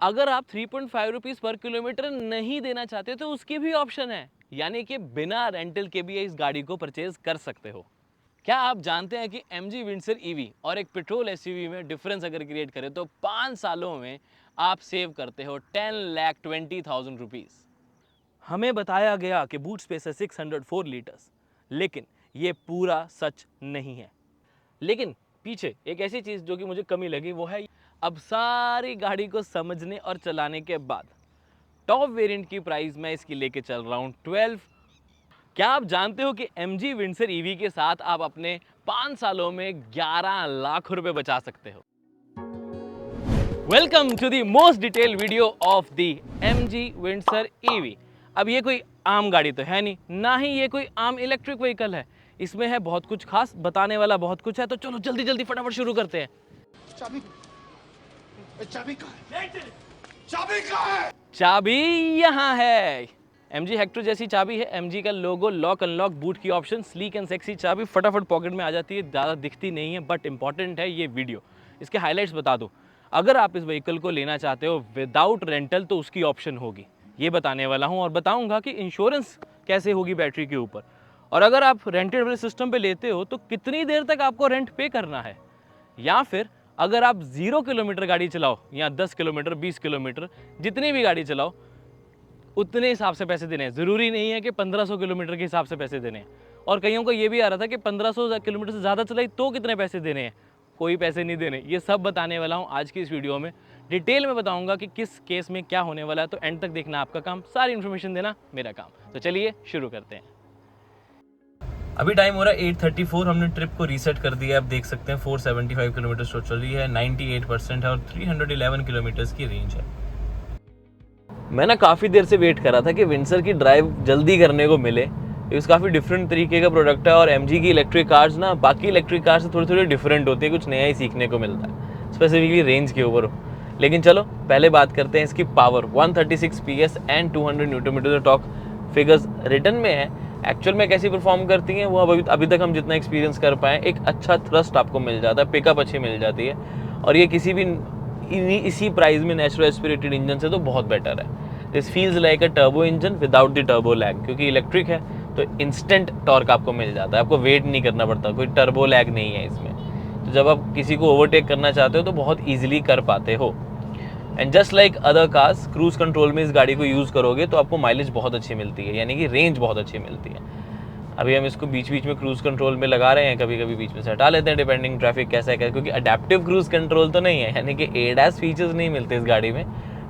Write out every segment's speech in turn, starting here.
अगर आप 3.5 रुपीज़ पर किलोमीटर नहीं देना चाहते तो उसकी भी ऑप्शन है, यानी कि बिना रेंटल के भी इस गाड़ी को परचेज कर सकते हो। क्या आप जानते हैं कि MG विंडसर ईवी और एक पेट्रोल SUV में डिफरेंस अगर क्रिएट करें तो 5 सालों में आप सेव करते हो 10,20,000 रुपीज़। हमें बताया गया कि बूट स्पेस है 604 लीटर्स, लेकिन ये पूरा सच नहीं है। लेकिन पीछे एक ऐसी चीज़ जो कि मुझे कमी लगी वो है, अब सारी गाड़ी को समझने और चलाने के बाद टॉप वेरिएंट की प्राइस मैं इसकी लेके चल रहा हूँ 12। क्या आप जानते हो कि MG विंडसर ईवी के साथ आप अपने 5 सालों में 11 लाख रुपए बचा सकते हो। Welcome to the most detail video of the MG Windsor EV. अब ये कोई आम गाड़ी तो है नहीं, ना ही ये कोई आम इलेक्ट्रिक व्हीकल है। इसमें है बहुत कुछ खास, बताने वाला बहुत कुछ है, तो चलो जल्दी जल्दी फटाफट शुरू करते हैं। चाबी चाबी कहाँ है? चाबी कहाँ है? चाबी यहाँ है। MG हेक्टर जैसी चाबी है, MG का लोगो, लॉक अनलॉक, बूट की ऑप्शन, स्लीक एंड सेक्सी चाबी फटाफट पॉकेट में आ जाती है। ज़्यादा दिखती नहीं है बट इंपॉर्टेंट है ये वीडियो। इसके हाईलाइट्स बता दूँ, अगर आप इस व्हीकल को लेना चाहते हो विदाउट रेंटल तो उसकी ऑप्शन होगी, ये बताने वाला हूँ। और बताऊँगा कि इंश्योरेंस कैसे होगी बैटरी के ऊपर, और अगर आप रेंटेड वाले सिस्टम पे लेते हो तो कितनी देर तक आपको रेंट पे करना है, या फिर अगर आप 0 किलोमीटर गाड़ी चलाओ या 10 किलोमीटर 20 किलोमीटर जितनी भी गाड़ी चलाओ उतने हिसाब से पैसे देने हैं। ज़रूरी नहीं है कि 1500 किलोमीटर के हिसाब से पैसे देने हैं। और कईयों को ये भी आ रहा था कि 1500 किलोमीटर से ज़्यादा चलाई तो कितने पैसे देने हैं। कोई पैसे नहीं देने, ये सब बताने वाला हूँ आज की इस वीडियो में। डिटेल में बताऊँगा कि किस केस में क्या होने वाला है, तो एंड तक देखना आपका काम, सारी इन्फॉर्मेशन देना मेरा काम। तो चलिए शुरू करते हैं। अभी टाइम हो रहा है 8:34। हमने ट्रिप को रीसेट कर दिया है। आप देख सकते हैं 475 किलोमीटर चल रही है, 98% है और 311 किलोमीटर्स की रेंज है। मैं ना काफ़ी देर से वेट कर रहा था कि विंडसर की ड्राइव जल्दी करने को मिले। ये काफ़ी डिफरेंट तरीके का प्रोडक्ट है और MG की इलेक्ट्रिक कार्स ना बाकी इलेक्ट्रिक कार से थोड़ी थोड़ी डिफरेंट होती है, कुछ नया ही सीखने को मिलता है, स्पेसिफिकली रेंज के ऊपर। लेकिन चलो पहले बात करते हैं इसकी power. 136 PS and 200 newton metre torque figures return में है। एक्चुअल में कैसी परफॉर्म करती हैं वो अभी तक हम जितना एक्सपीरियंस कर पाएँ, एक अच्छा थ्रस्ट आपको मिल जाता है, पिकअप अच्छी मिल जाती है, और ये किसी भी इसी प्राइस में नेचुरल एस्पिरेटेड इंजन से तो बहुत बेटर है। This feels like a turbo engine without the turbo lag, क्योंकि इलेक्ट्रिक है तो इंस्टेंट टॉर्क आपको मिल जाता है, आपको वेट नहीं करना पड़ता, कोई टर्बो लैग नहीं है इसमें। तो जब आप किसी को ओवरटेक करना चाहते हो तो बहुत ईजिली कर पाते हो। And just like other cars, cruise control में इस गाड़ी को यूज़ करोगे तो आपको माइलेज बहुत अच्छी मिलती है, यानी कि रेंज बहुत अच्छी मिलती है। अभी हम इसको बीच बीच में क्रूज कंट्रोल में लगा रहे हैं, कभी कभी बीच में से हटा लेते हैं डिपेंडिंग ट्रैफिक कैसा है, क्योंकि अडेप्टिव क्रूज कंट्रोल तो नहीं है, यानी कि ADAS फीचर्स नहीं मिलते इस गाड़ी में।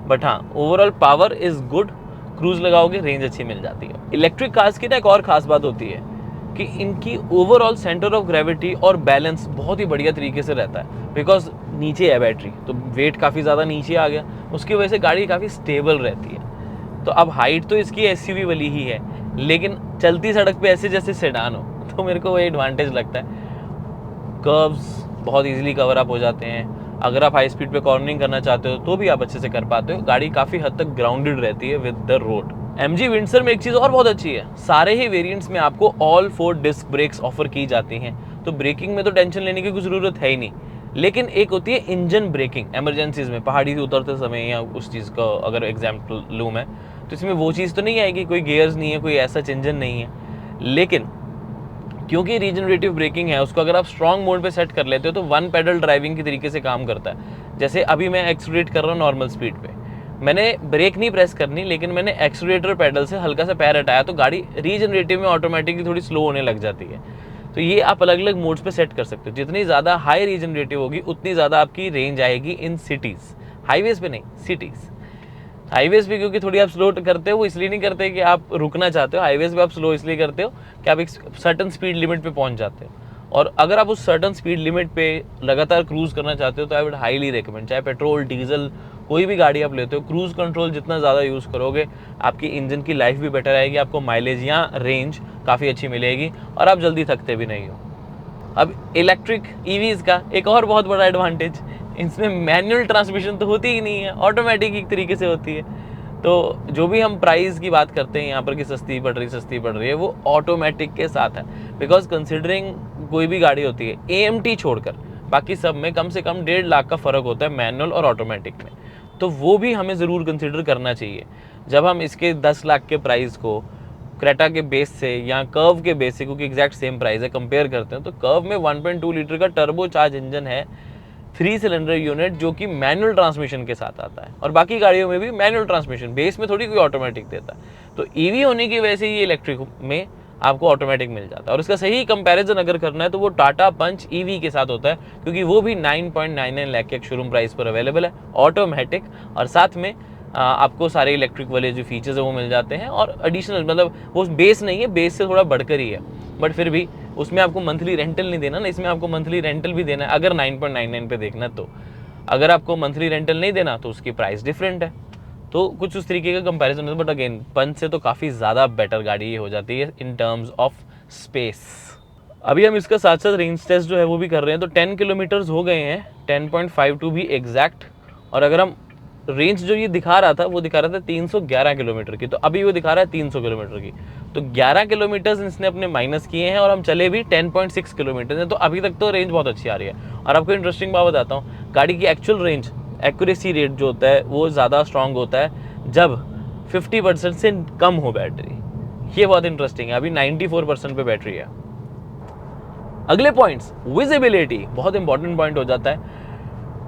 बट हाँ, overall power is good, cruise लगाओगे रेंज अच्छी मिल जाती है। इलेक्ट्रिक कार्स की ना एक और ख़ास बात होती है कि इनकी ओवरऑल सेंटर ऑफ ग्रेविटी और बैलेंस बहुत ही बढ़िया तरीके से रहता है, बिकॉज नीचे है बैटरी तो वेट काफ़ी ज़्यादा नीचे आ गया, उसकी वजह से गाड़ी काफ़ी स्टेबल रहती है। तो अब हाइट तो इसकी SUV वाली ही है, लेकिन चलती सड़क पे ऐसे जैसे सेडान हो, तो मेरे को वो एडवांटेज लगता है। कर्व्स बहुत इजीली कवर अप हो जाते हैं। अगर आप हाई स्पीड पे कॉर्नरिंग करना चाहते हो तो भी आप अच्छे से कर पाते हो। गाड़ी काफ़ी हद तक ग्राउंडेड रहती है with the road. MG Windsor में एक चीज़ और बहुत अच्छी है, सारे ही वेरिएंट्स में आपको ऑल 4 डिस्क ब्रेक्स ऑफर की जाती हैं, तो ब्रेकिंग में तो टेंशन लेने की कोई ज़रूरत है ही नहीं। लेकिन एक होती है इंजन ब्रेकिंग इमरजेंसीज में, पहाड़ी से उतरते समय या उस चीज़ का अगर एग्जाम्पल लूँ मैं, तो इसमें वो चीज़ तो नहीं आएगी, कोई गियर्स नहीं है, कोई ऐसा इंजन नहीं है। लेकिन क्योंकि रीजनरेटिव ब्रेकिंग है, उसको अगर आप स्ट्रॉन्ग मोड पे सेट कर लेते हो तो वन पेडल ड्राइविंग की तरीके से काम करता है। जैसे अभी मैं एक्सीलरेट कर रहा हूँ नॉर्मल स्पीड पे, मैंने ब्रेक नहीं प्रेस करनी, लेकिन मैंने एक्सीलरेटर पेडल से हल्का सा पैर हटाया तो गाड़ी रीजनरेटिव में ऑटोमेटिकली थोड़ी स्लो होने लग जाती है। तो ये आप अलग अलग मोड्स पे सेट कर सकते हो। जितनी ज़्यादा हाई रीजनरेटिव होगी उतनी ज़्यादा आपकी रेंज आएगी इन सिटीज़, हाईवेज़ पे नहीं, सिटीज़। हाईवेज पे क्योंकि थोड़ी आप स्लो करते हो, वो इसलिए नहीं करते कि आप रुकना चाहते हो, हाईवेज पे आप स्लो इसलिए करते हो कि आप एक सर्टन स्पीड लिमिट पे पहुंच जाते हो। और अगर आप उस सर्टन स्पीड लिमिट पे लगातार क्रूज करना चाहते हो तो आई वुड हाईली रिकमेंड, चाहे पेट्रोल डीजल कोई भी गाड़ी आप लेते हो, क्रूज कंट्रोल जितना ज़्यादा यूज़ करोगे आपकी इंजन की लाइफ भी बेटर आएगी, आपको माइलेज या रेंज काफ़ी अच्छी मिलेगी और आप जल्दी थकते भी नहीं हो। अब इलेक्ट्रिक ईवीज़ का एक और बहुत बड़ा एडवांटेज, इसमें मैनुअल ट्रांसमिशन तो होती ही नहीं है, ऑटोमेटिक एक तरीके से होती है। तो जो भी हम प्राइस की बात करते हैं यहाँ पर कि सस्ती पड़ रही है, वो ऑटोमेटिक के साथ है। बिकॉज कंसिडरिंग कोई भी गाड़ी होती है AMT छोड़कर बाकी सब में कम से कम 1.5 लाख का फ़र्क होता है मैनुअल और ऑटोमेटिक में। तो वो भी हमें ज़रूर कंसिडर करना चाहिए। जब हम इसके 10 लाख के प्राइस को क्रेटा के बेस से या कर्व के बेस से, क्योंकि एग्जैक्ट सेम प्राइस है, कंपेयर करते हैं, तो कर्व में 1.2 लीटर का टर्बो चार्ज इंजन है, 3 सिलेंडर यूनिट जो कि मैनुअल ट्रांसमिशन के साथ आता है, और बाकी गाड़ियों में भी मैनुअल ट्रांसमिशन, बेस में थोड़ी कोई ऑटोमेटिक देता है। तो ईवी होने की वजह से ये इलेक्ट्रिक में आपको ऑटोमेटिक मिल जाता है। और इसका सही कंपैरिजन अगर करना है तो वो टाटा पंच ईवी के साथ होता है, क्योंकि वो भी 9.99 लाख के शोरूम प्राइस पर अवेलेबल है, ऑटोमेटिक, और साथ में आपको सारे इलेक्ट्रिक वाले जो फीचर्स है वो मिल जाते हैं, और एडिशनल, मतलब वो बेस नहीं है, बेस से थोड़ा बढ़कर ही है, बट फिर भी उसमें आपको मंथली रेंटल नहीं देना ना, इसमें आपको मंथली रेंटल भी देना है। अगर 9.99 पे देखना, तो अगर आपको मंथली रेंटल नहीं देना तो उसकी प्राइस डिफरेंट है। तो कुछ उस तरीके का कंपैरिजन है, बट अगेन पंच से तो काफ़ी ज़्यादा बेटर गाड़ी ये हो जाती है इन टर्म्स ऑफ स्पेस। अभी हम इसका साथ साथ रेंज टेस्ट जो है वो भी कर रहे हैं, तो 10 किलोमीटर्स हो गए हैं, 10.52 भी एग्जैक्ट। और अगर हम रेंज जो ये दिखा रहा था वो दिखा रहा था 311 किलोमीटर की, तो अभी वो दिखा रहा है 300 किलोमीटर की, तो 11 किलोमीटर्स इसने अपने माइनस किए हैं, और हम चले भी 10.6 किलोमीटर हैं, तो अभी तक तो रेंज बहुत अच्छी आ रही है। और आपको इंटरेस्टिंग बात बताता हूँ, गाड़ी की एक्चुअल रेंज एक्यूरेसी रेट जो होता है वो ज़्यादा स्ट्रॉन्ग होता है जब 50% से कम हो बैटरी। ये बहुत इंटरेस्टिंग है, अभी 94% पे बैटरी है। अगले पॉइंट्स, विजिबिलिटी बहुत इंपॉर्टेंट पॉइंट हो जाता है।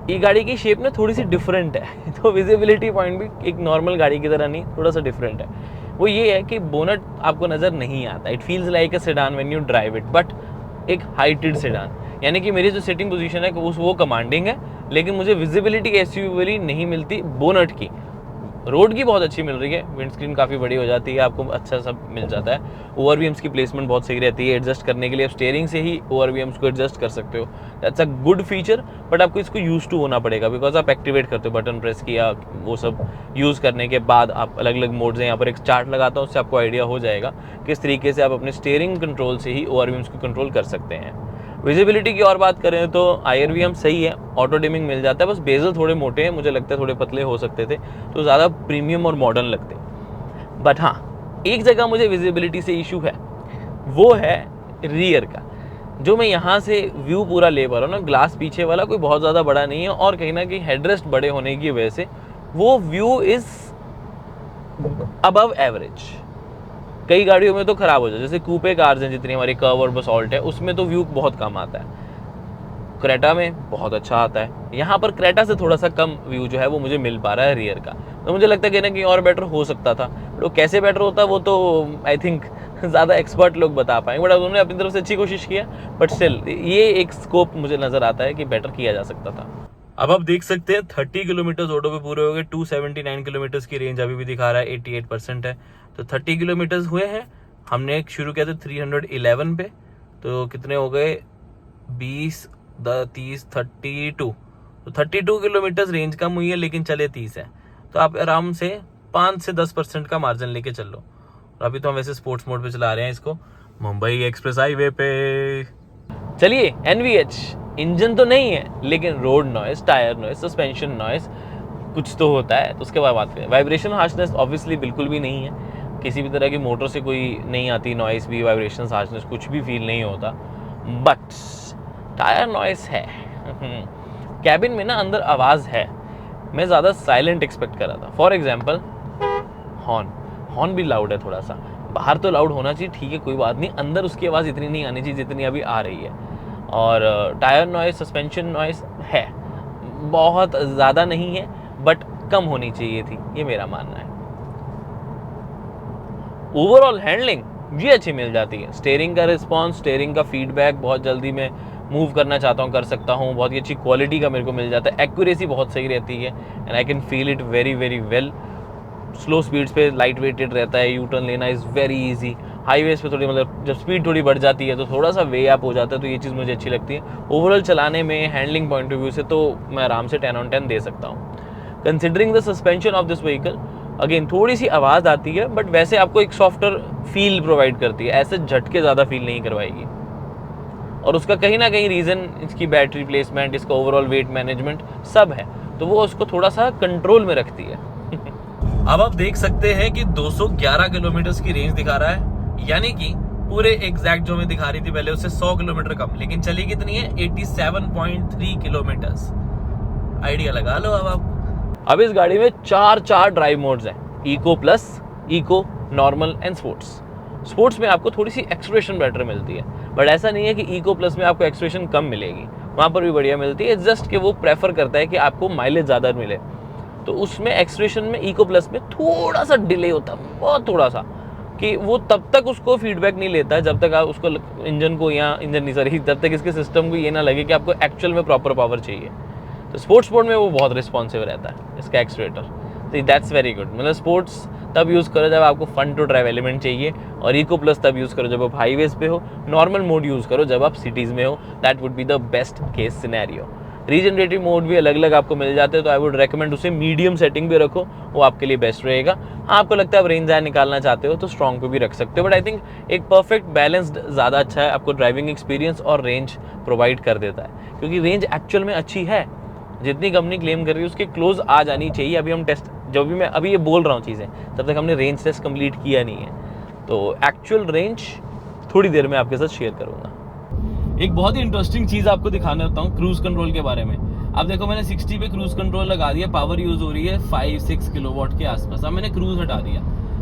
ये गाड़ी की शेप ना थोड़ी सी डिफरेंट है, तो विजिबिलिटी पॉइंट भी एक नॉर्मल गाड़ी की तरह नहीं, थोड़ा सा डिफरेंट है। वो ये है कि बोनट आपको नज़र नहीं आता, it feels like a sedan when you drive it, but एक हाइटेड सेडान, यानी कि मेरी जो सिटिंग पोजीशन है वो कमांडिंग है, लेकिन मुझे विजिबिलिटी एसयूवी वाली नहीं मिलती बोनट की। रोड की बहुत अच्छी मिल रही है, विंड स्क्रीन काफ़ी बड़ी हो जाती है, आपको अच्छा सब मिल जाता है। ओवरवीएम्स की प्लेसमेंट बहुत सही रहती है, एडजस्ट करने के लिए आप स्टीयरिंग से ही ओवरवीएम्स को एडजस्ट कर सकते हो, that's a good feature. But आपको इसको यूज टू होना पड़ेगा, बिकॉज आप एक्टिवेट करते हो बटन प्रेस किया, वो सब यूज़ करने के बाद आप अलग अलग मोड्स हैं, यहाँ पर एक चार्ट लगाता हूँ, उससे आपको आइडिया हो जाएगा किस तरीके से आप अपने स्टीयरिंग कंट्रोल से ही ओवरवीएम्स को कंट्रोल कर सकते हैं। विजिबिलिटी की और बात करें तो IRVM सही है, ऑटो डिमिंग मिल जाता है, बस बेजल थोड़े मोटे हैं, मुझे लगता है थोड़े पतले हो सकते थे तो ज़्यादा प्रीमियम और मॉडर्न लगते। बट हाँ, एक जगह मुझे विजिबिलिटी से इशू है, वो है रियर का। जो मैं यहाँ से व्यू पूरा ले पा रहा हूँ ना, ग्लास पीछे वाला कोई बहुत ज़्यादा बड़ा नहीं है, और कहीं ना कहीं हेडरेस्ट बड़े होने की वजह से वो व्यू इज़ अबव एवरेज। कई गाड़ियों में तो ख़राब हो जाए, जैसे कूपे कार्स हैं जितनी हमारी कर्व और बसॉल्ट है, उसमें तो व्यू बहुत कम आता है। क्रेटा में बहुत अच्छा आता है, यहाँ पर क्रेटा से थोड़ा सा कम व्यू जो है वो मुझे मिल पा रहा है रियर का। तो मुझे लगता है कि ना कि और बेटर हो सकता था, बट वो कैसे बेटर होता है वो तो आई थिंक ज़्यादा एक्सपर्ट लोग बता पाएंगे, बट उन्होंने अपनी तरफ से अच्छी कोशिश किया, बट स्टिल ये एक स्कोप मुझे नज़र आता है कि बेटर किया जा सकता था। अब आप देख सकते हैं 30 किलोमीटर ऑटो पे पूरे हो गए, 279 किलोमीटर की रेंज अभी भी दिखा रहा है, 88% है। तो 30 किलोमीटर हुए हैं, हमने शुरू किया था 311 पे, तो कितने हो गए 20 30 32, तो 32 किलोमीटर रेंज कम हुई है, लेकिन चले 30 है, तो आप आराम से 5 से 10% का मार्जिन लेके चल लो। और अभी तो हम वैसे स्पोर्ट्स मोड पे चला रहे हैं इसको, मुंबई एक्सप्रेस हाईवे पे। चलिए, NVH इंजन तो नहीं है, लेकिन road noise, tyre noise, suspension noise कुछ तो होता है, तो उसके बाद बात करें। वाइब्रेशन हार्शनेस ऑब्वियसली बिल्कुल भी नहीं है, किसी भी तरह की मोटर से कोई नहीं आती नॉइस भी, वाइब्रेशन हार्शनेस कुछ भी फील नहीं होता। बट टायर नॉइस है, कैबिन में ना अंदर आवाज़ है, मैं ज़्यादा साइलेंट एक्सपेक्ट कर रहा था। फॉर एग्जाम्पल हॉर्न भी लाउड है थोड़ा सा, बाहर तो लाउड होना चाहिए, ठीक है कोई बात नहीं, अंदर उसकी आवाज़ इतनी नहीं आनी चाहिए जितनी अभी आ रही है। और टायर नॉइस, सस्पेंशन नॉइस है, बहुत ज़्यादा नहीं है, बट कम होनी चाहिए थी, ये मेरा मानना है। ओवरऑल हैंडलिंग ये अच्छी मिल जाती है, स्टीयरिंग का रिस्पॉन्स, स्टीयरिंग का फीडबैक बहुत जल्दी मैं मूव करना चाहता हूँ कर सकता हूँ, बहुत ही अच्छी क्वालिटी का मेरे को मिल जाता है, एक्यूरेसी बहुत सही रहती है, and I can feel it very very well. Slow speeds पे लाइट वेटेड रहता है, यू टर्न लेना इज़ वेरी इजी। हाईवेज पे थोड़ी मतलब जब स्पीड थोड़ी बढ़ जाती है तो थोड़ा सा वे अप हो जाता है, तो ये चीज़ मुझे अच्छी लगती है। ओवरऑल चलाने में हैंडलिंग पॉइंट ऑफ व्यू से तो मैं आराम से 10 on 10 दे सकता हूँ। Considering the suspension of this vehicle, again थोड़ी सी आवाज़ आती है, बट वैसे आपको एक सॉफ्टर फील प्रोवाइड करती है, ऐसे झटके ज़्यादा फील नहीं करवाएगी। और उसका कहीं ना कहीं रीज़न इसकी बैटरी प्लेसमेंट, इसका ओवरऑल वेट मैनेजमेंट सब है, तो वो उसको थोड़ा सा कंट्रोल में रखती है। अब आप देख सकते हैं कि 211 किलोमीटर की रेंज दिखा रहा है, यानी कि पूरे एग्जैक्ट जो मैं दिखा रही थी पहले उससे 100 किलोमीटर कम, लेकिन चली कितनी है 87.3 किलोमीटर। आइडिया लगा लो अब आप। अब इस गाड़ी में चार ड्राइव मोड्स हैं, eco plus, eco, normal and sports. Sports में आपको थोड़ी सी एक्सलेरेशन बेटर मिलती है, बट ऐसा नहीं है कि इको प्लस में आपको एक्सलेरेशन कम मिलेगी, वहाँ पर भी बढ़िया मिलती है। जस्ट कि वो प्रेफर करता है कि आपको माइलेज ज़्यादा मिले, तो उसमें एक्सलेरेशन में इको प्लस में थोड़ा सा डिले होता है, बहुत थोड़ा सा, कि वो तब तक उसको फीडबैक नहीं लेता जब तक आप उसको इंजन को, या इंजन नहीं सॉरी, तब तक इसके सिस्टम को ये ना लगे कि आपको एक्चुअल में प्रॉपर पावर चाहिए। तो स्पोर्ट्स मोड में वो बहुत रिस्पॉन्सिव रहता है इसका एक्सलेटर, तो दैट्स वेरी गुड। मतलब स्पोर्ट्स तब यूज़ करो जब आपको फन टू ड्राइव एलिमेंट चाहिए, और इको प्लस तब यूज़ करो जब आप हाईवेज पे हो, नॉर्मल मोड यूज़ करो जब आप सिटीज़ में हो, that would be the best case scenario. Regenerative mode भी अलग अलग आपको मिल जाते हैं, तो आई वुड रेकमेंड उसे मीडियम सेटिंग भी रखो, वो आपके लिए बेस्ट रहेगा। हाँ, आपको लगता है आप रेंज ज़्यादा निकालना चाहते हो तो स्ट्रॉन्ग पे भी रख सकते हो, बट आई थिंक एक परफेक्ट बैलेंस्ड ज़्यादा अच्छा है, आपको ड्राइविंग एक्सपीरियंस और रेंज प्रोवाइड कर देता है, क्योंकि रेंज एक्चुअल में अच्छी है, जितनी कंपनी क्लेम कर रही है उसके क्लोज आ जानी चाहिए। अभी हम टेस्ट, जो भी मैं अभी ये बोल रहा हूँ चीज़ें, तब तक हमने रेंज टेस्ट कंप्लीट किया नहीं है, तो एक्चुअल रेंज थोड़ी देर में आपके साथ शेयर करूँगा। एक बहुत ही इंटरेस्टिंग चीज़ आपको दिखाने होता हूँ क्रूज कंट्रोल के बारे में। अब देखो, मैंने 60 पे क्रूज कंट्रोल लगा दिया, पावर यूज़ हो रही है 5-6 किलोवाट के आसपास। अब मैंने क्रूज हटा दिया।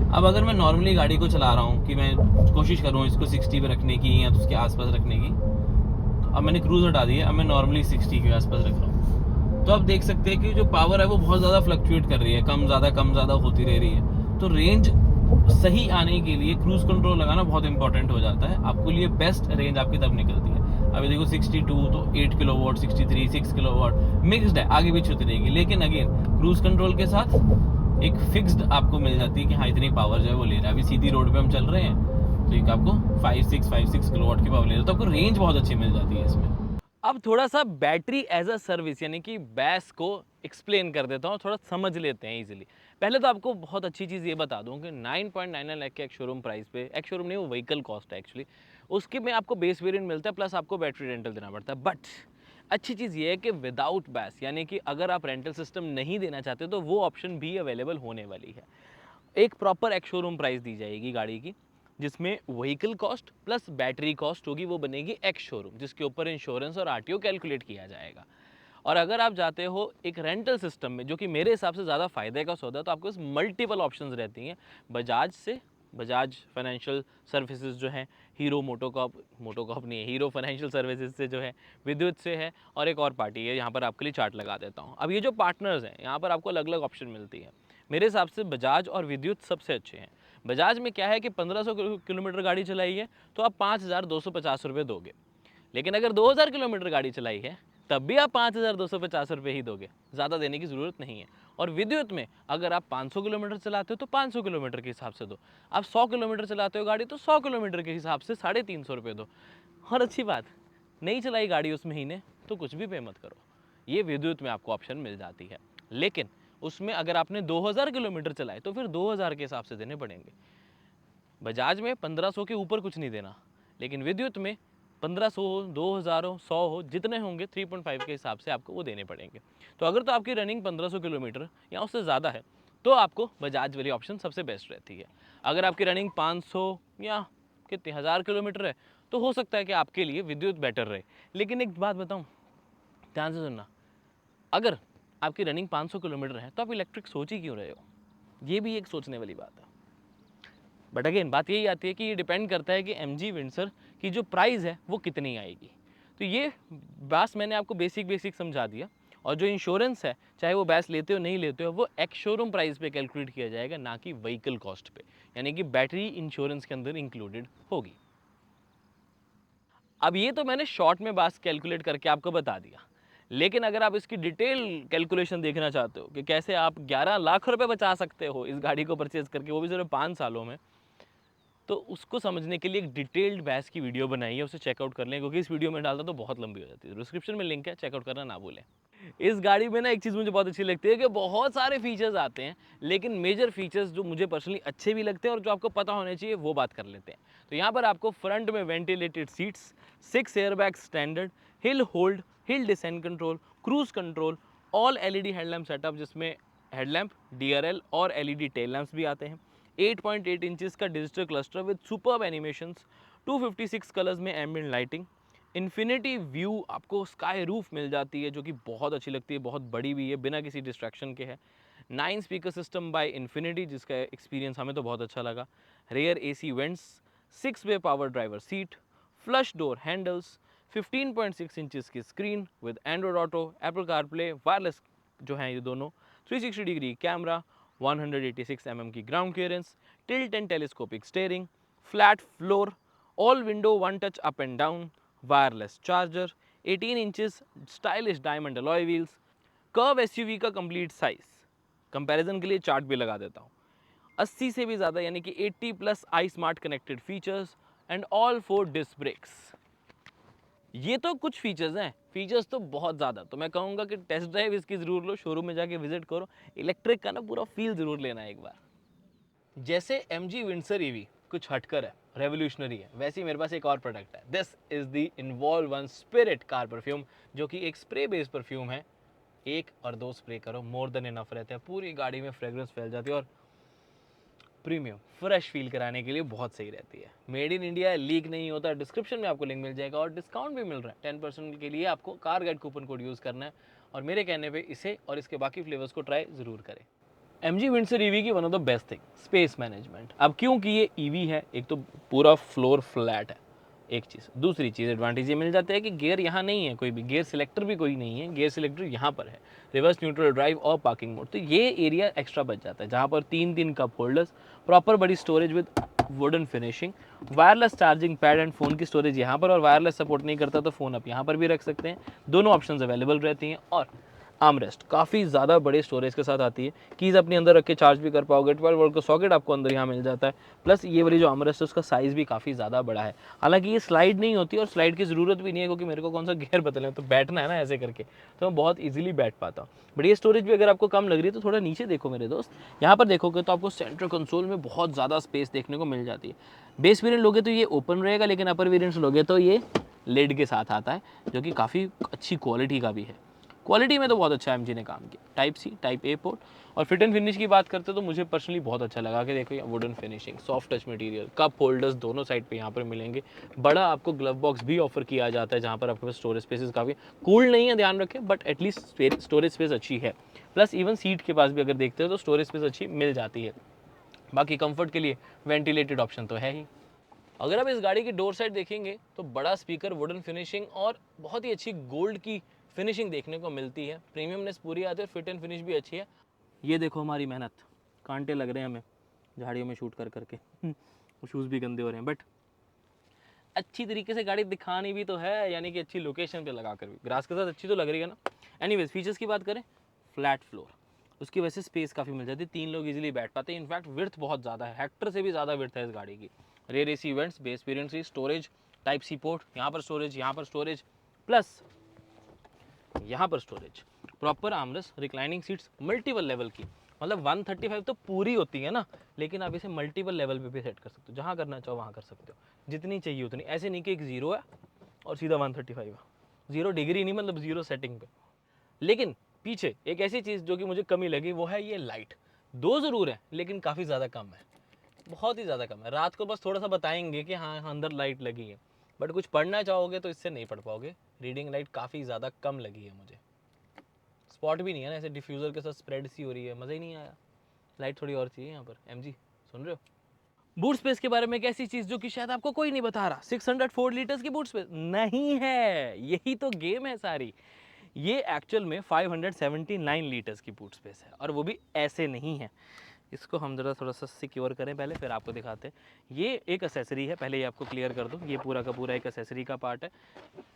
अब अगर मैं नॉर्मली गाड़ी को चला रहा हूँ कि मैं कोशिश कर रहा हूँ इसको 60 पे रखने की या तो उसके आसपास रखने की, अब मैंने क्रूज हटा दिया, अब मैं नॉर्मली 60 के आसपास रख रहा हूँ, तो आप देख सकते हैं कि जो पावर है वो बहुत ज़्यादा फ्लक्चुएट कर रही है, कम ज़्यादा होती रह रही है। तो रेंज सही आने के लिए क्रूज कंट्रोल लगाना बहुत इंपॉर्टेंट हो जाता है, आपको लिए बेस्ट रेंज आपकी तब निकलती है। अभी देखो 62 तो 8 किलोवाट, 63 6 किलोवाट मिक्स्ड है, आगे भी होती रहेगी, लेकिन अगेन क्रूज कंट्रोल के साथ एक फिक्स्ड आपको मिल जाती है कि हाँ इतनी पावर जो है वो ले रहा है। अभी सीधी रोड पे हम चल रहे हैं तो एक आपको 5-6 किलोवाट की पावर ले रहा है, तो आपको रेंज बहुत अच्छी मिल जाती है इसमें। अब थोड़ा सा बैटरी एज अ सर्विस यानी कि बैस को एक्सप्लेन कर देता हूँ, थोड़ा समझ लेते हैं इजीली। पहले तो आपको बहुत अच्छी चीज़ ये बता दूँ कि 9.99 लाख के एक शोरूम प्राइस पे, एक शोरूम नहीं वो व्हीकल कॉस्ट है एक्चुअली, उसके में आपको बेस वेरिएंट मिलता है, प्लस आपको बैटरी रेंटल देना पड़ता है। बट अच्छी चीज़ ये है कि विदाउट बैस, यानी कि अगर आप रेंटल सिस्टम नहीं देना चाहते तो वो ऑप्शन भी अवेलेबल होने वाली है। एक प्रॉपर एक शोरूम प्राइस दी जाएगी गाड़ी की, जिसमें vehicle cost plus battery cost होगी, वो बनेगी एक्स शोरूम, जिसके ऊपर इंश्योरेंस और आरटीओ कैलकुलेट किया जाएगा। और अगर आप जाते हो एक रेंटल सिस्टम में, जो कि मेरे हिसाब से ज़्यादा फायदे का सौदा, तो आपके पास मल्टीपल ऑप्शंस रहती हैं। बजाज से, बजाज फाइनेंशियल सर्विसेज जो है, हीरो मोटोकॉप नहीं है, हीरो फाइनेंशियल सर्विसेज से जो है, विद्युत से है, और एक और पार्टी है, यहाँ पर आपके लिए चार्ट लगा देता हूँ। अब ये जो पार्टनर्स हैं, यहाँ पर आपको अलग अलग ऑप्शन मिलती है। मेरे हिसाब से बजाज और विद्युत सबसे अच्छे हैं। बजाज में क्या है कि 1500 किलोमीटर गाड़ी चलाई है तो आप 5250 रुपये दोगे, लेकिन अगर 2000 किलोमीटर गाड़ी चलाई है तब भी आप 5250 रुपये ही दोगे, ज़्यादा देने की ज़रूरत नहीं है। और विद्युत में अगर आप 500 किलोमीटर चलाते हो तो 500 किलोमीटर के हिसाब से दो, आप 100 किलोमीटर चलाते हो गाड़ी तो 100 किलोमीटर के हिसाब से 350 रुपये दो। और अच्छी बात, नहीं चलाई गाड़ी उस महीने तो कुछ भी पे मत करो, ये विद्युत में आपको ऑप्शन मिल जाती है। लेकिन उसमें अगर आपने 2000 किलोमीटर चलाए तो फिर 2000 के हिसाब से देने पड़ेंगे। बजाज में 1500 के ऊपर कुछ नहीं देना, लेकिन विद्युत में 1500 हो, 2000 हो, 100 हो, जितने होंगे 3.5 के हिसाब से आपको वो देने पड़ेंगे। तो अगर तो आपकी रनिंग 1500 किलोमीटर या उससे ज़्यादा है तो आपको बजाज वाली ऑप्शन सबसे बेस्ट रहती है। अगर आपकी रनिंग 500 या कितने 1000 किलोमीटर है तो हो सकता है कि आपके लिए विद्युत बेटर रहे। लेकिन एक बात बताऊँ, ध्यान से सुनना, अगर आपकी रनिंग 500 किलोमीटर है तो आप इलेक्ट्रिक सोच ही क्यों रहे हो, ये भी एक सोचने वाली बात है। बट अगेन बात यही आती है कि ये डिपेंड करता है कि MG विंडसर की जो प्राइस है वो कितनी आएगी। तो ये बस मैंने आपको बेसिक समझा दिया, और जो इंश्योरेंस है चाहे वो बैस लेते हो नहीं लेते हो, वो एक्स शोरूम प्राइस पे कैलकुलेट किया जाएगा, ना कि व्हीकल कॉस्ट पे, यानी कि बैटरी इंश्योरेंस के अंदर इंक्लूडेड होगी। अब ये तो मैंने शॉर्ट में बास कैलकुलेट करके आपको बता दिया, लेकिन अगर आप इसकी डिटेल कैलकुलेशन देखना चाहते हो कि कैसे आप 11 लाख रुपए बचा सकते हो इस गाड़ी को परचेज करके, वो भी सिर्फ 5 सालों में, तो उसको समझने के लिए एक डिटेल्ड बैस की वीडियो बनाई है, उसे चेकआउट कर लें, क्योंकि इस वीडियो में डालता तो बहुत लंबी हो जाती है। डिस्क्रिप्शन में लिंक है, चेकआउट करना ना भूलें। इस गाड़ी में ना एक चीज़ मुझे बहुत अच्छी लगती है कि बहुत सारे फीचर्स आते हैं, लेकिन मेजर फीचर्स जो मुझे पर्सनली अच्छे भी लगते हैं और जो आपको पता होने चाहिए वो बात कर लेते हैं। तो यहाँ पर आपको फ्रंट में ventilated seats, 6 airbag standard, hill hold, hill descent control, cruise control, all LED headlamp setup, जिसमें हेडलैम्प, DRL और LED टेल लैंप्स भी आते हैं। 8.8 इंचेस का digital cluster with superb animations, 256 colours में एम्बिएंट लाइटिंग, इन्फिनिटी व्यू आपको sky roof मिल जाती है जो कि बहुत अच्छी लगती है, बहुत बड़ी भी है, बिना किसी डिस्ट्रैक्शन के है। 9 स्पीकर सिस्टम बाय इन्फिनिटी, जिसका एक्सपीरियंस हमें तो बहुत अच्छा लगा। Rear AC vents, 6 way power driver seat, flush door handles, 15.6 inches की screen with Android Auto, Apple CarPlay, wireless जो हैं ये दोनों, 360 डिग्री कैमरा, 186 mm की ground clearance, tilt and telescopic steering, flat floor, all window one touch up and down, wireless charger, 18 inches stylish diamond alloy wheels, curve SUV का complete size. Comparison के लिए chart भी लगा देता हूँ, 80 से भी ज़्यादा यानी कि 80+ i smart connected features and all 4 disc brakes. ये तो कुछ फीचर्स हैं, फीचर्स तो बहुत ज़्यादा। तो मैं कहूँगा कि टेस्ट ड्राइव इसकी ज़रूर लो, शोरूम में जाके विजिट करो, इलेक्ट्रिक का ना पूरा फील ज़रूर लेना है एक बार। जैसे MG विंडसर EV कुछ हटकर है, रेवोल्यूशनरी है, वैसे ही मेरे पास एक और प्रोडक्ट है। This is the involve one spirit car perfume, जो कि एक स्प्रे बेस्ड परफ्यूम है। 1 और 2 स्प्रे करो, मोर देन इनफ रहते हैं, पूरी गाड़ी में फ्रेग्रेंस फैल जाती है और प्रीमियम फ्रेश फील कराने के लिए बहुत सही रहती है। मेड इन इंडिया, लीक नहीं होता। डिस्क्रिप्शन में आपको लिंक मिल जाएगा और डिस्काउंट भी मिल रहा है 10% के लिए। आपको car guide coupon code use करना है और मेरे कहने पे इसे और इसके बाकी फ्लेवर्स को ट्राई ज़रूर करें। MG विंडसर EV की one of the best thing, space management. अब क्योंकि ये EV है, एक तो पूरा फ्लोर फ्लैट है, एक चीज़। दूसरी चीज़ एडवांटेज ये मिल जाता है कि गियर यहाँ नहीं है, कोई भी गियर सिलेक्टर भी कोई नहीं है, गियर सिलेक्टर यहाँ पर है, रिवर्स न्यूट्रल ड्राइव और पार्किंग मोड। तो ये एरिया एक्स्ट्रा बच जाता है, जहाँ पर 3 कप होल्डर्स, प्रॉपर बड़ी storage with wooden finishing, wireless charging pad and phone की स्टोरेज यहाँ पर, और वायरलेस सपोर्ट नहीं करता तो फ़ोन आप यहाँ पर भी रख सकते हैं। दोनों ऑप्शंस अवेलेबल रहती हैं। और आर्मरेस्ट काफ़ी ज़्यादा बड़े स्टोरेज के साथ आती है, कीज़ अपने अंदर रख के चार्ज भी कर पाओगे। 12 वोल्ट का सॉकेट आपको अंदर यहाँ मिल जाता है। प्लस ये वाली जो आर्मरेस्ट है उसका साइज़ भी काफ़ी ज़्यादा बड़ा है। हालांकि ये स्लाइड नहीं होती और स्लाइड की ज़रूरत भी नहीं है, क्योंकि मेरे को कौन सा गियर बदलना है, तो बैठना है ना ऐसे करके, तो मैं बहुत ईजिली बैठ पाता हूँ। बट ये स्टोरेज भी अगर आपको कम लग रही है तो थोड़ा नीचे देखो मेरे दोस्त, यहाँ पर देखोगे तो आपको सेंट्रल कंसोल में बहुत ज़्यादा स्पेस देखने को मिल जाती है। बेस वेरिएंट लोगे तो ये ओपन रहेगा, लेकिन अपर वेरिएंट्स लोगे तो ये लेड के साथ आता है, जो कि काफ़ी अच्छी क्वालिटी का भी है। क्वालिटी में तो बहुत अच्छा MG ने काम किया। Type C, type A port. और फिट एंड फिनिश की बात करते तो मुझे पर्सनली बहुत अच्छा लगा कि देखो wooden finishing, soft touch material, cup holders दोनों साइड पे यहाँ पर मिलेंगे। बड़ा आपको ग्लव बॉक्स भी ऑफर किया जाता है, जहाँ पर आपके पास स्टोरेज स्पेसेस काफ़ी कूल नहीं है, ध्यान रखें, बट एटलीस्ट स्टोरेज स्पेस अच्छी है। प्लस इवन सीट के पास भी अगर देखते हो तो स्टोरेज स्पेस अच्छी मिल जाती है। बाकी कंफर्ट के लिए वेंटिलेटेड ऑप्शन तो है ही। अगर आप इस गाड़ी की डोर साइड देखेंगे तो बड़ा स्पीकर, वुडन फिनिशिंग और बहुत ही अच्छी गोल्ड की फिनिशिंग देखने को मिलती है। प्रीमियमनेस पूरी आती है, फिट एंड फिनिश भी अच्छी है। ये देखो हमारी मेहनत, कांटे लग रहे हैं हमें झाड़ियों में शूट कर करके शूज़ भी गंदे हो रहे हैं, बट अच्छी तरीके से गाड़ी दिखानी भी तो है, यानी कि अच्छी लोकेशन पे लगा कर भी। ग्रास के साथ अच्छी तो लग रही है ना। एनीवेज, फीचर्स की बात करें, फ्लैट फ्लोर, उसकी वजह से स्पेस काफ़ी मिल जाती है, 3 लोग इजीली बैठ पाते हैं। इनफैक्ट विड्थ बहुत ज़्यादा है, हेक्टर से भी ज़्यादा विड्थ है इस गाड़ी की। Rear AC vents, base variant की स्टोरेज, टाइप C पोर्ट, यहाँ पर स्टोरेज, यहाँ पर स्टोरेज, प्लस यहाँ पर storage, proper armrest, reclining seats multiple level की। मतलब 135 तो पूरी होती है ना, लेकिन आप इसे मल्टीपल लेवल पे भी सेट कर सकते हो, जहाँ करना चाहो वहाँ कर सकते हो, जितनी चाहिए उतनी। ऐसे नहीं कि एक 0 है और सीधा 135 है, 0 डिग्री नहीं, मतलब 0 सेटिंग पे। लेकिन पीछे एक ऐसी चीज़ जो कि मुझे कमी लगी, वो है ये लाइट। 2 ज़रूर है, लेकिन काफ़ी ज़्यादा कम है, बहुत ही ज़्यादा कम है। रात को बस थोड़ा सा बताएंगे कि हाँ अंदर लाइट लगी है, बट कुछ पढ़ना चाहोगे तो इससे नहीं पढ़ पाओगे। रीडिंग लाइट काफ़ी ज़्यादा कम लगी है मुझे। स्पॉट भी नहीं है ना, ऐसे डिफ्यूज़र के साथ स्प्रेड सी हो रही है, मज़ा ही नहीं आया। लाइट थोड़ी और चाहिए यहाँ पर। MG सुन रहे हो? बूट स्पेस के बारे में एक ऐसी चीज़ जो कि शायद आपको कोई नहीं बता रहा, 604 लीटर्स की बूट स्पेस नहीं है, यही तो गेम है सारी। ये एक्चुअल में 579 लीटर्स की बूट स्पेस है, और वो भी ऐसे नहीं है। इसको हम ज़रा थोड़ा सा सिक्योर करें पहले, फिर आपको दिखाते हैं। ये एक एसेसरी है, पहले ये आपको क्लियर कर दूँ, ये पूरा का पूरा एक एसेसरी का पार्ट है।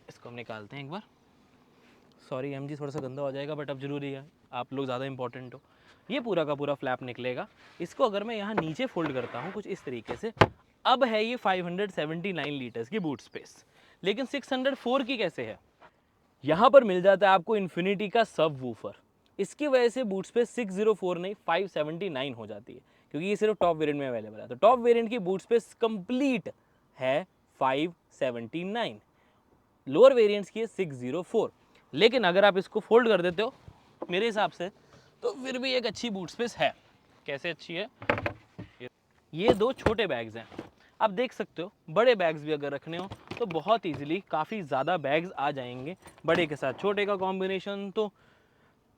इसको हम निकालते हैं एक बार। सॉरी MG, थोड़ा सा गंदा हो जाएगा, बट अब ज़रूरी है, आप लोग ज़्यादा इंपॉर्टेंट हो। ये पूरा का पूरा फ्लैप निकलेगा। इसको अगर मैं यहाँ नीचे फोल्ड करता हूँ कुछ इस तरीके से, अब है ये 579 लीटर्स की बूट स्पेस। लेकिन 604 की कैसे है? यहाँ पर मिल जाता है आपको इन्फिनिटी का सब वूफर। इसकी वजह से बूट स्पेस 604 नहीं 579 हो जाती है, क्योंकि ये सिर्फ टॉप वेरिएंट में अवेलेबल है। तो टॉप वेरिएंट की बूट स्पेस कंप्लीट है 579, लोअर वेरिएंट्स की है 604। लेकिन अगर आप इसको फोल्ड कर देते हो मेरे हिसाब से, तो फिर भी एक अच्छी बूट स्पेस है। कैसे अच्छी है? ये 2 छोटे बैग्स हैं, आप देख सकते हो। बड़े बैग्स भी अगर रखने हो तो बहुत इजीली काफ़ी ज़्यादा बैग्स आ जाएंगे। बड़े के साथ छोटे का कॉम्बिनेशन तो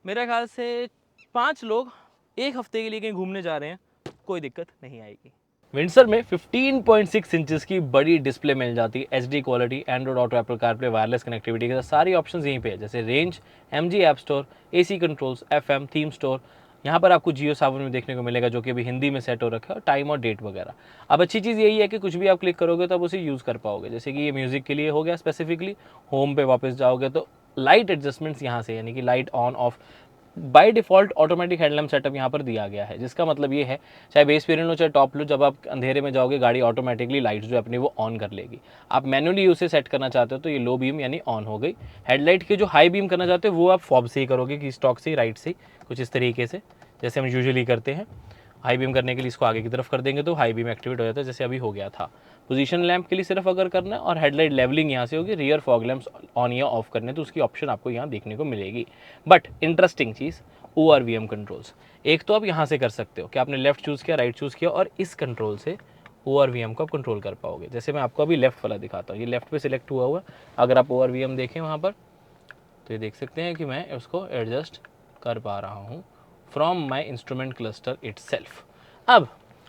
मेरे ख्याल से 5 लोग एक हफ्ते के लिए कहीं घूमने जा रहे हैं, कोई दिक्कत नहीं आएगी। विंडसर में 15.6 इंचेस की बड़ी डिस्प्ले मिल जाती है, HD quality, Android Auto, Apple CarPlay, wireless connectivity के साथ सारी ऑप्शंस यहीं पे है, जैसे range, MG app store, AC controls, FM, theme store. यहाँ पर आपको जियो सावन में देखने को मिलेगा, जो कि अभी हिंदी में सेट हो रखा है, और टाइम और डेट वगैरह। अब अच्छी चीज़ यही है कि कुछ भी आप क्लिक करोगे तो आप उसे यूज़ कर पाओगे, जैसे कि ये म्यूज़िक के लिए हो गया स्पेसिफिकली। होम पे वापस जाओगे तो लाइट एडजस्टमेंट्स यहाँ से, यानी कि light on off by default automatic headlamp setup यहाँ पर दिया गया है, जिसका मतलब ये है चाहे बेस वेरिएंट हो चाहे टॉप लो, जब आप अंधेरे में जाओगे गाड़ी ऑटोमेटिकली लाइट्स जो अपनी वो ऑन कर लेगी। आप मैनुअली उसे सेट करना चाहते हो तो ये लो बीम यानी ऑन हो गई। हेडलाइट की जो हाई बीम करना चाहते हो वो आप फॉब से ही करोगे, कि स्टॉक से ही, राइट से ही, कुछ इस तरीके से जैसे हम यूजुअली करते हैं। हाई बीम करने के लिए इसको आगे की तरफ कर देंगे तो हाई बीम एक्टिवेट हो जाता है, जैसे अभी हो गया था। पोजीशन लैंप के लिए सिर्फ अगर करना है, और हेडलाइट लेवलिंग यहाँ से होगी। रियर फॉग लैंप्स ऑन या ऑफ करने तो उसकी ऑप्शन आपको यहाँ देखने को मिलेगी। But interesting cheese, ORVM controls. एक तो आप यहाँ से कर सकते हो कि आपने लेफ्ट चूज़ किया, राइट चूज़ किया, और इस कंट्रोल से ORVM को आप कंट्रोल कर पाओगे। जैसे मैं आपको अभी लेफ्ट वाला दिखाता हूँ, ये लेफ्ट पे सिलेक्ट हुआ हुआ। अगर आप ORVM देखें वहाँ पर तो ये देख सकते हैं कि मैं उसको एडजस्ट कर पा रहा हूँ from my instrument cluster itself. अब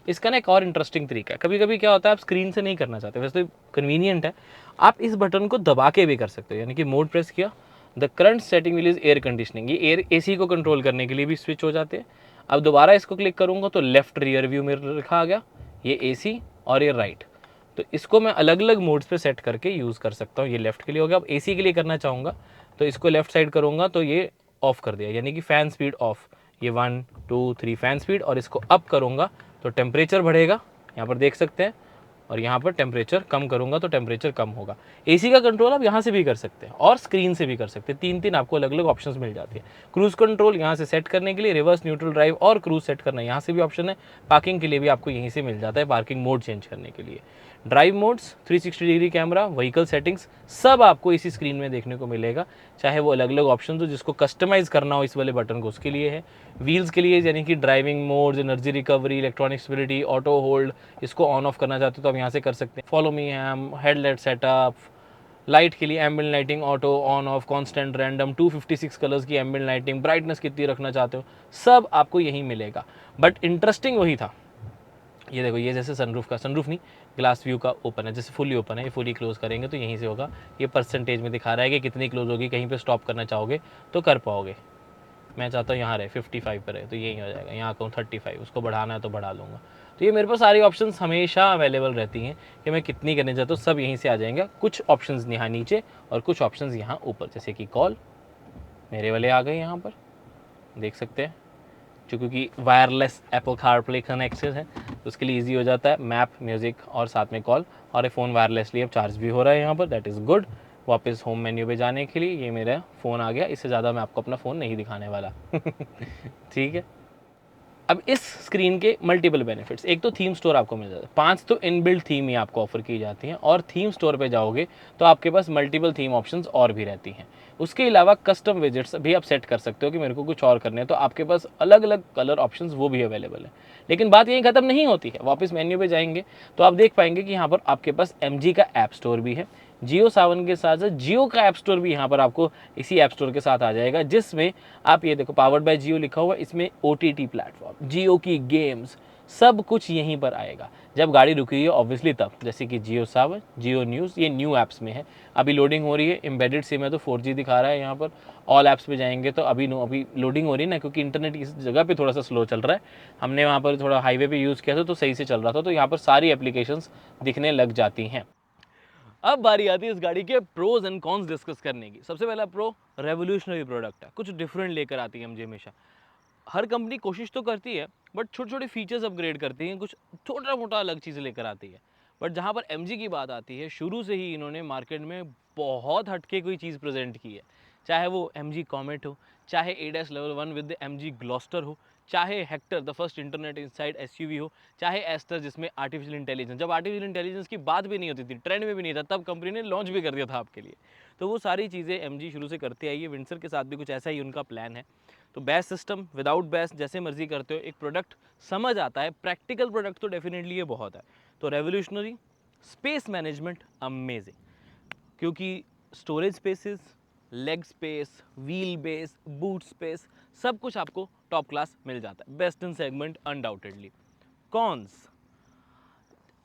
इसका ना एक और इंटरेस्टिंग तरीका है, कभी कभी क्या होता है आप स्क्रीन से नहीं करना चाहते, वैसे तो कन्वीनियंट है, आप इस बटन को दबा के भी कर सकते हो, यानी कि मोड प्रेस किया, the current setting will is air conditioning, ये एयर AC को कंट्रोल करने के लिए भी स्विच हो जाते हैं। अब दोबारा इसको क्लिक करूँगा तो लेफ्ट रियर व्यू मिरर लिखा आ गया, ये AC और ये राइट। तो इसको मैं अलग अलग मोड्स पे सेट करके यूज़ कर सकता हूँ। ये लेफ्ट के लिए हो गया। अब AC के लिए करना चाहूँगा तो इसको लेफ्ट साइड करूँगा तो ये ऑफ कर दिया, यानी कि फ़ैन स्पीड ऑफ, ये 1 2 3 फ़ैन स्पीड, और इसको अप करूँगा तो टेम्परेचर बढ़ेगा, यहाँ पर देख सकते हैं, और यहाँ पर टेम्परेचर कम करूँगा तो टेम्परेचर कम होगा। AC का कंट्रोल आप यहाँ से भी कर सकते हैं और स्क्रीन से भी कर सकते हैं, तीन तीन आपको अलग अलग ऑप्शंस मिल जाती है। क्रूज़ कंट्रोल यहाँ से सेट करने के लिए, रिवर्स, न्यूट्रल ड्राइव और क्रूज़ सेट करना यहाँ से भी ऑप्शन है। पार्किंग के लिए भी आपको यहीं से मिल जाता है, पार्किंग मोड चेंज करने के लिए। Drive modes, 360 degree camera, vehicle settings, सब आपको इसी स्क्रीन में देखने को मिलेगा, चाहे वो अलग अलग ऑप्शन हो, जिसको कस्टमाइज़ करना हो इस वाले बटन को उसके लिए है। व्हील्स के लिए यानी कि driving modes, energy recovery, electronic stability, auto hold, इसको ऑन ऑफ करना चाहते हो तो आप यहाँ से कर सकते हैं। फॉलो मी हैम, हेडलाइट सेटअप, लाइट के लिए ambient lighting, auto on off, constant, random, 256 colours की एम्बिएंट लाइटिंग, ब्राइटनेस कितनी रखना चाहते हो, सब आपको यहीं मिलेगा। बट इंटरेस्टिंग वही था, ये देखो, ये जैसे सनरूफ का, सनरूफ नहीं, ग्लास व्यू का ओपन है, जैसे फुली ओपन है, ये फुली क्लोज करेंगे तो यहीं से होगा। ये परसेंटेज में दिखा रहा है कि कितनी क्लोज होगी, कहीं पे स्टॉप करना चाहोगे तो कर पाओगे। मैं चाहता हूँ यहाँ रहे 55 पर है तो यही हो जाएगा, यहाँ कहूँ 35, उसको बढ़ाना है तो बढ़ा लूँगा। तो ये मेरे पास सारी ऑप्शंस हमेशा अवेलेबल रहती हैं कि मैं कितनी करने चाहता हूँ, सब यहीं से आ जाएंगे। कुछ ऑप्शंस यहाँ नीचे और कुछ ऑप्शंस यहाँ ऊपर, जैसे कि कॉल मेरे वाले आ गए यहाँ पर, देख सकते हैं, क्योंकि वायरलेस एप्पल कारप्ले कनेक्शन है तो उसके लिए इजी हो जाता है। मैप, म्यूज़िक और साथ में कॉल, और ये फ़ोन वायरलेसली अब चार्ज भी हो रहा है यहाँ पर, दैट इज़ गुड। वापस होम मेन्यू पे जाने के लिए ये मेरा फ़ोन आ गया, इससे ज़्यादा मैं आपको अपना फ़ोन नहीं दिखाने वाला ठीक है। अब इस स्क्रीन के मल्टीपल बेनिफिट्स, एक तो थीम स्टोर आपको मिल जाता है, 5 तो इनबिल्ट थीम ही आपको ऑफर की जाती हैं, और थीम स्टोर पे जाओगे तो आपके पास मल्टीपल थीम ऑप्शंस और भी रहती हैं। उसके अलावा कस्टम विजेट्स भी आप सेट कर सकते हो कि मेरे को कुछ और करने हैं, तो आपके पास अलग अलग कलर ऑप्शंस वो भी अवेलेबल है। लेकिन बात यहीं ख़त्म नहीं होती है, वापस मेन्यू पे जाएंगे तो आप देख पाएंगे कि यहाँ पर आपके पास MG का ऐप स्टोर भी है। जियो सावन के साथ साथ जियो का ऐप स्टोर भी यहाँ पर आपको इसी ऐप स्टोर के साथ आ जाएगा, जिसमें आप ये देखो पावर्ड बाय जियो लिखा हुआ है, इसमें OTT प्लेटफॉर्म, जियो की गेम्स, सब कुछ यहीं पर आएगा। जब गाड़ी रुकी है ऑब्वियसली तब, जैसे कि जियो सावन, जियो न्यूज़, ये न्यू ऐप्स में है, अभी लोडिंग हो रही है। एम्बेडेड सिम है तो 4G दिखा रहा है यहाँ पर। ऑल ऐप्स पे जाएंगे तो अभी लोडिंग हो रही है ना, क्योंकि इंटरनेट इस जगह पे थोड़ा सा स्लो चल रहा है। हमने वहाँ पर थोड़ा हाईवे पे यूज़ किया था तो सही से चल रहा था, तो यहाँ पर सारी एप्लीकेशंस दिखने लग जाती हैं। अब बारी आती है इस गाड़ी के प्रोज एंड कॉन्स डिस्कस करने की। सबसे पहला प्रो, रेवोल्यूशनरी प्रोडक्ट है, कुछ डिफरेंट लेकर आती है MG हमेशा। हर कंपनी कोशिश तो करती है बट छोटे छोटे फीचर्स अपग्रेड करती हैं, कुछ छोटा मोटा अलग चीज़ लेकर आती है। बट जहाँ पर MG की बात आती है, शुरू से ही इन्होंने मार्केट में बहुत हटके कोई चीज़ प्रेजेंट की है। चाहे वो MG कॉमेट हो, चाहे ADAS level 1 with MG Gloster हो, चाहे Hector the first internet inside SUV हो, चाहे एस्टर जिसमें आर्टिफिशियल इंटेलिजेंस, जब आर्टिफिशियल इंटेलिजेंस की बात भी नहीं होती थी, ट्रेंड में भी नहीं था, तब कंपनी ने लॉन्च भी कर दिया था आपके लिए। तो वो सारी चीज़ें MG शुरू से करती आई है। विंडसर के साथ भी कुछ ऐसा ही उनका प्लान है। तो बेस्ट सिस्टम, विदाउट बेस्ट, जैसे मर्जी करते हो, एक प्रोडक्ट समझ आता है, प्रैक्टिकल प्रोडक्ट तो डेफिनेटली ये बहुत है। तो रेवोल्यूशनरी, स्पेस मैनेजमेंट अमेजिंग, क्योंकि storage spaces, leg space, wheel base, boot space, सब कुछ आपको टॉप क्लास मिल जाता है, best in segment undoubtedly. Cons,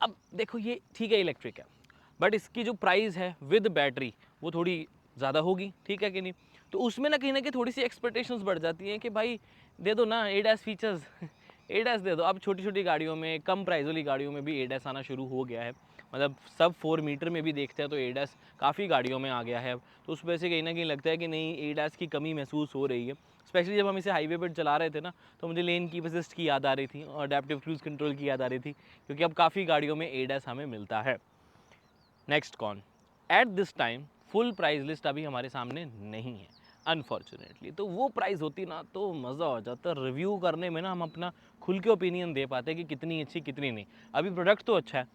अब देखो ये ठीक है इलेक्ट्रिक है, बट इसकी जो प्राइस है विद बैटरी वो थोड़ी ज़्यादा होगी, ठीक है कि नहीं। तो उसमें ना कहीं थोड़ी सी एक्सपेक्टेशंस बढ़ जाती हैं कि भाई दे दो ना एडास फीचर्स एडास दे दो। अब छोटी छोटी गाड़ियों में, कम प्राइस वाली गाड़ियों में भी एडास आना शुरू हो गया है, मतलब सब 4 मीटर में भी देखते हैं तो एडास काफ़ी गाड़ियों में आ गया है। तो उस वजह से कहीं ना कहीं लगता है कि नहीं, एडास की कमी महसूस हो रही है। स्पेशली जब हम इसे हाईवे पर चला रहे थे ना, तो मुझे लेन की असिस्ट की याद आ रही थी और अडैप्टिव क्रूज़ कंट्रोल की याद आ रही थी, क्योंकि अब काफ़ी गाड़ियों में एडास हमें मिलता है। Next con, at this time full price list अभी हमारे सामने नहीं है अनफॉर्चुनेटली। तो वो प्राइस होती ना तो मज़ा हो जाता, रिव्यू करने में ना हम अपना खुल के ओपिनियन दे पाते कि कितनी अच्छी कितनी नहीं। अभी प्रोडक्ट तो अच्छा है,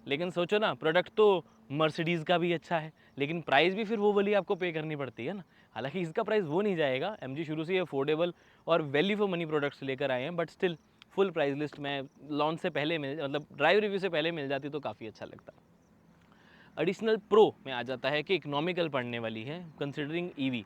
लेकिन सोचो ना, प्रोडक्ट तो मर्सिडीज़ का भी अच्छा है, लेकिन प्राइस भी फिर वो वाली आपको पे करनी पड़ती है ना। हालांकि इसका प्राइस वो नहीं जाएगा, एमजी शुरू से अफोर्डेबल और वैल्यू फॉर मनी प्रोडक्ट्स लेकर आए हैं, but still full price list में लॉन्च से पहले मतलब ड्राइव रिव्यू से पहले मिल जाती तो काफ़ी अच्छा लगता। एडिशनल प्रो में आ जाता है कि इकोनॉमिकल पड़ने वाली है, कंसिडरिंग ईवी।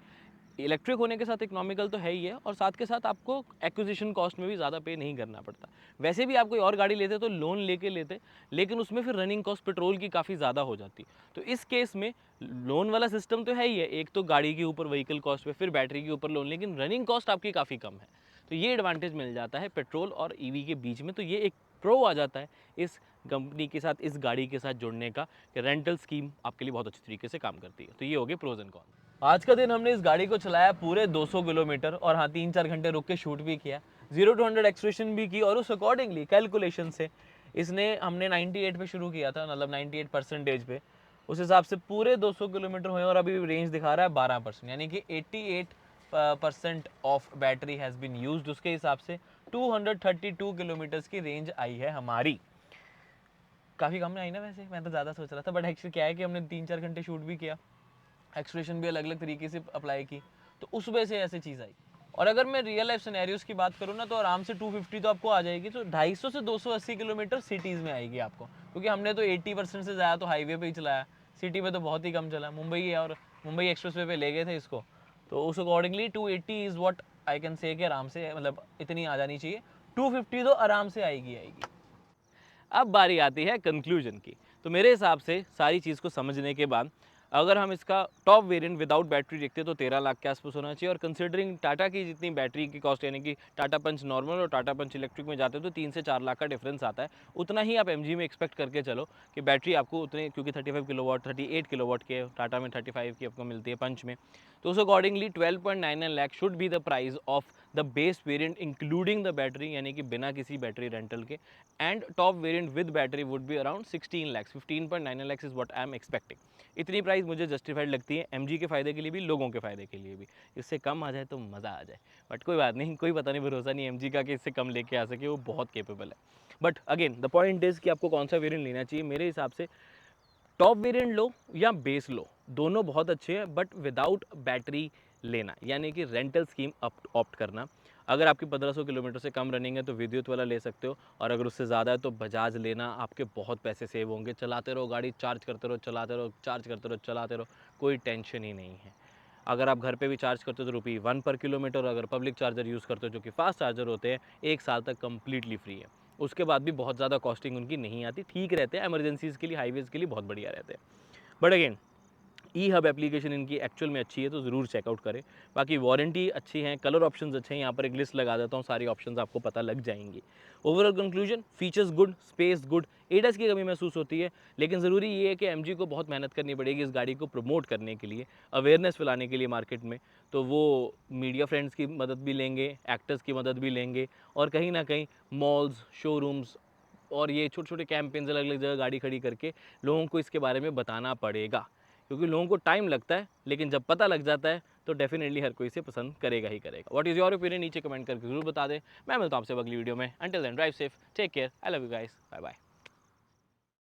इलेक्ट्रिक होने के साथ इकोनॉमिकल तो है ही है, और साथ के साथ आपको एक्विजिशन कॉस्ट में भी ज़्यादा पे नहीं करना पड़ता। वैसे भी आप कोई और गाड़ी लेते तो लोन लेके लेते, लेकिन उसमें फिर रनिंग कॉस्ट पेट्रोल की काफ़ी ज़्यादा हो जाती। तो इस केस में लोन वाला सिस्टम तो है ही है, एक तो गाड़ी के ऊपर व्हीकल कॉस्ट पे, फिर बैटरी के ऊपर लोन, लेकिन रनिंग कॉस्ट आपकी काफ़ी कम है। तो ये एडवांटेज मिल जाता है पेट्रोल और ईवी के बीच में। तो ये एक प्रो आ जाता है इस कंपनी के साथ, इस गाड़ी के साथ जुड़ने का, कि रेंटल स्कीम आपके लिए बहुत अच्छी तरीके से काम करती है। तो ये हो गए प्रोज एंड कॉन। आज का दिन हमने इस गाड़ी को चलाया पूरे 200 किलोमीटर, और हाँ 3-4 घंटे रुक के शूट भी किया, 0 to 100 एक्सप्रेशन भी की, और उस अकॉर्डिंगली कैलकुलेशन से इसने हमने 98 पे शुरू किया था, मतलब 98% पे, उस हिसाब से पूरे 200 किलोमीटर हुए, और अभी रेंज दिखा रहा है 12%, यानी कि 88% of battery has been used. उसके हिसाब से 232 किलोमीटर्स की रेंज आई है हमारी। काफ़ी कम आई ना, वैसे मैं तो ज़्यादा सोच रहा था, बट एक्चुअली क्या है कि हमने 3-4 घंटे शूट भी किया, एक्सप्रेशन भी अलग अलग तरीके से अप्लाई की, तो उस वजह से ऐसी चीज़ आई। और अगर मैं रियल लाइफ सिनेरियोस की बात करूँ ना, तो आराम से 250 तो आपको आ जाएगी, तो 250 से 280 किलोमीटर सिटीज़ में आएगी आपको, क्योंकि हमने तो 80% से ज़्यादा तो हाईवे पे ही चलाया, सिटी पे तो बहुत ही कम चला। मुंबई है, और मुंबई एक्सप्रेस वे पे ले गए थे इसको, तो उस accordingly 280 is what I can say कि आराम से, मतलब इतनी आ जानी चाहिए। 250 तो आराम से आएगी। अब बारी आती है कंक्लूजन की। तो मेरे हिसाब से सारी चीज़ को समझने के बाद अगर हम इसका टॉप वेरिएंट विदाउट बैटरी देखते तो 13 लाख के आसपास होना चाहिए, और कंसिडरिंग टाटा की जितनी बैटरी की कॉस्ट, यानी कि टाटा पंच नॉर्मल और टाटा पंच इलेक्ट्रिक में जाते हैं तो 3 से 4 लाख का डिफरेंस आता है। उतना ही आप एमजी में एक्सपेक्ट करके चलो कि बैटरी आपको उतने, क्योंकि 35 किलोवाट 38 किलोवाट के टाटा में 35 की आपको मिलती है पंच में, तो उस accordingly 12.99 lakh should be the price of the base variant including the battery, यानी कि बिना किसी बैटरी रेंटल के, and top variant with battery would be around 16 lakhs, 15.99 lakhs is what I am expecting. इतनी प्राइस मुझे जस्टिफाइड लगती है, MG के फ़ायदे के लिए भी, लोगों के फ़ायदे के लिए भी। इससे कम आ जाए तो मज़ा आ जाए, बट कोई बात नहीं, कोई पता नहीं, भरोसा नहीं एमजी का कि इससे कम लेके आ सके, वो बहुत केपेबल है। But again the point is कि आपको कौन सा वेरिएंट लेना चाहिए। मेरे हिसाब से टॉप वेरिएंट लो या बेस लो, दोनों बहुत अच्छे हैं, बट विदाउट बैटरी लेना, यानी कि रेंटल स्कीम ऑप्ट करना। अगर आपकी 1500 किलोमीटर से कम रनिंग है तो विद्युत वाला ले सकते हो, और अगर उससे ज़्यादा है तो बजाज लेना, आपके बहुत पैसे सेव होंगे। चलाते रहो गाड़ी, चार्ज करते रहो, चलाते रहो, चार्ज करते रहो, चलाते रहो, कोई टेंशन ही नहीं है। अगर आप घर पे भी चार्ज करते हो तो ₹1 पर किलोमीटर, अगर पब्लिक चार्जर यूज़ करते हो जो कि फास्ट चार्जर होते हैं, 1 साल तक कम्प्लीटली फ्री है। उसके बाद भी बहुत ज़्यादा कॉस्टिंग उनकी नहीं आती, ठीक रहते हैं, इमरजेंसीज़ के लिए, हाईवेज़ के लिए बहुत बढ़िया रहते हैं। But again E hub application इनकी एक्चुअल में अच्छी है, तो ज़रूर चेकआउट करें। बाकी वारंटी अच्छी है, कलर ऑप्शंस अच्छे हैं, यहाँ पर एक लिस्ट लगा देता हूँ, सारी ऑप्शंस आपको पता लग जाएंगी। Overall conclusion, features good, space good, AIDS की कमी महसूस होती है, लेकिन ज़रूरी ये है कि एमजी को बहुत मेहनत करनी पड़ेगी इस गाड़ी को प्रमोट करने के लिए, अवेयरनेस फैलाने के लिए मार्केट में। तो वो मीडिया फ्रेंड्स की मदद भी लेंगे, एक्टर्स की मदद भी लेंगे, और कहीं ना कहीं मॉल्स, शोरूम्स और ये छोटे छोटे कैंपेन्स अलग अलग जगह गाड़ी खड़ी करके लोगों को इसके बारे में बताना पड़ेगा, क्योंकि लोगों को टाइम लगता है, लेकिन जब पता लग जाता है तो डेफिनेटली हर कोई इसे पसंद करेगा ही करेगा। व्हाट इज़ योर ओपिनियन, नीचे कमेंट करके जरूर बता दें। मैं मिलता हूं आपसे अगली वीडियो में। Until then drive safe, take care, I love you guys, bye bye.